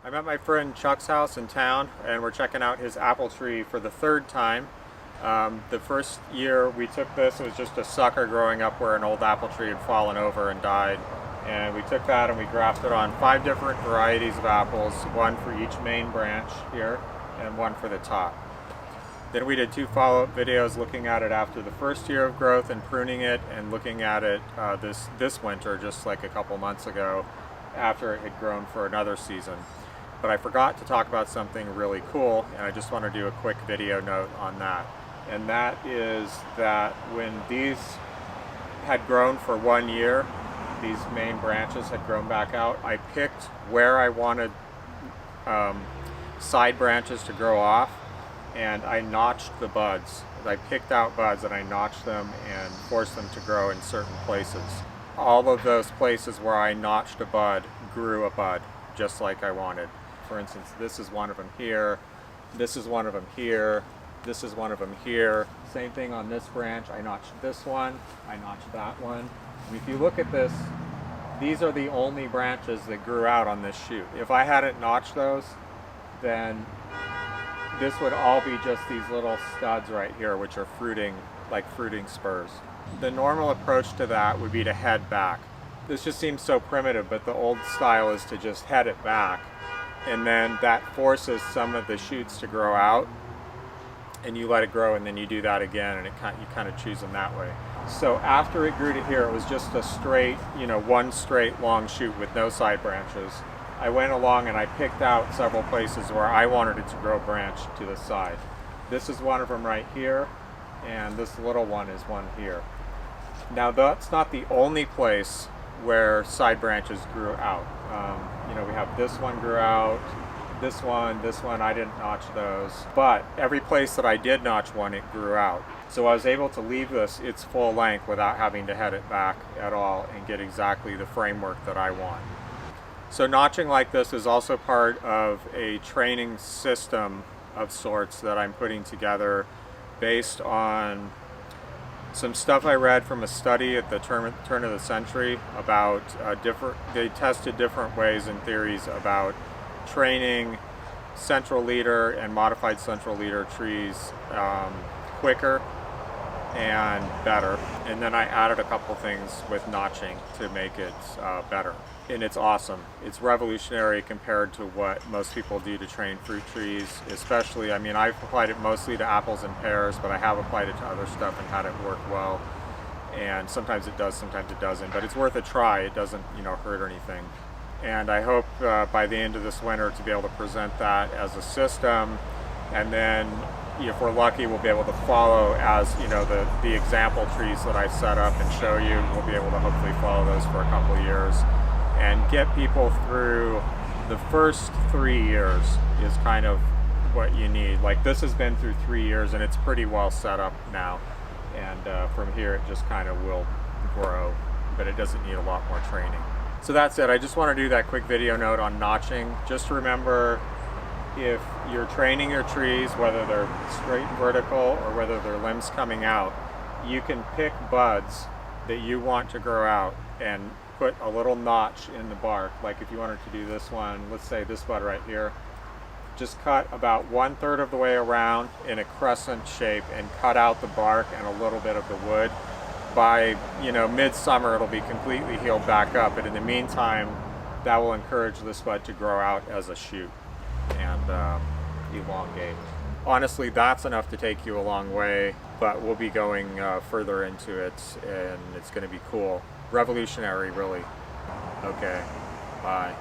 I'm at my friend Chuck's house in town, and we're checking out his apple tree for the third time. The first year we took this, it was just a sucker growing up where an old apple tree had fallen over and died. And we took that and we grafted on 5 different varieties of apples, one for each main branch here, and one for the top. Then we did 2 follow-up videos looking at it after the first year of growth and pruning it, and looking at it this winter, just like a couple months ago, after it had grown for another season. But I forgot to talk about something really cool, and I just want to do a quick video note on that. And that is that when these had grown for 1 year, these main branches had grown back out, I picked where I wanted side branches to grow off, and I notched the buds. I picked out buds and I notched them and forced them to grow in certain places. All of those places where I notched a bud grew a bud, just like I wanted. For instance, this is one of them here, this is one of them here, this is one of them here. Same thing on this branch. I notched this one, I notched that one. And if you look at this, these are the only branches that grew out on this shoot. If I hadn't notched those, then this would all be just these little studs right here, which are fruiting, like fruiting spurs. The normal approach to that would be to head back. This just seems so primitive, but the old style is to just head it back, and then that forces some of the shoots to grow out, and you let it grow, and then you do that again, and you kind of choose them that way. So after it grew to here, it was just a straight, one straight long shoot with no side branches. I went along and I picked out several places where I wanted it to grow branch to the side. This is one of them right here, and this little one is one here. Now that's not the only place where side branches grew out. We have this one grew out, this one, I didn't notch those. But every place that I did notch one, it grew out. So I was able to leave this its full length without having to head it back at all and get exactly the framework that I want. So notching like this is also part of a training system of sorts that I'm putting together based on some stuff I read from a study at the turn of the century about they tested different ways and theories about training central leader and modified central leader trees quicker and better. And then I added a couple things with notching to make it better. And it's awesome. It's revolutionary compared to what most people do to train fruit trees, especially, I've applied it mostly to apples and pears, but I have applied it to other stuff and had it work well. And sometimes it does, sometimes it doesn't, but it's worth a try. It doesn't, hurt or anything. And I hope by the end of this winter to be able to present that as a system, and then if we're lucky, we'll be able to follow as the example trees that I set up and show you. We'll be able to hopefully follow those for a couple of years and get people through the first 3 years is kind of what you need. Like this has been through 3 years and it's pretty well set up now, and from here it just kind of will grow, but it doesn't need a lot more training. So that's it. I just want to do that quick video note on notching. Just remember, if you're training your trees, whether they're straight and vertical or whether they're limbs coming out, you can pick buds that you want to grow out and put a little notch in the bark. Like if you wanted to do this one, let's say this bud right here, just cut about 1/3 of the way around in a crescent shape and cut out the bark and a little bit of the wood. By midsummer it'll be completely healed back up, but in the meantime that will encourage this bud to grow out as a shoot and elongate. Honestly, that's enough to take you a long way, but we'll be going further into it, and it's going to be cool. Revolutionary, really. Okay, bye.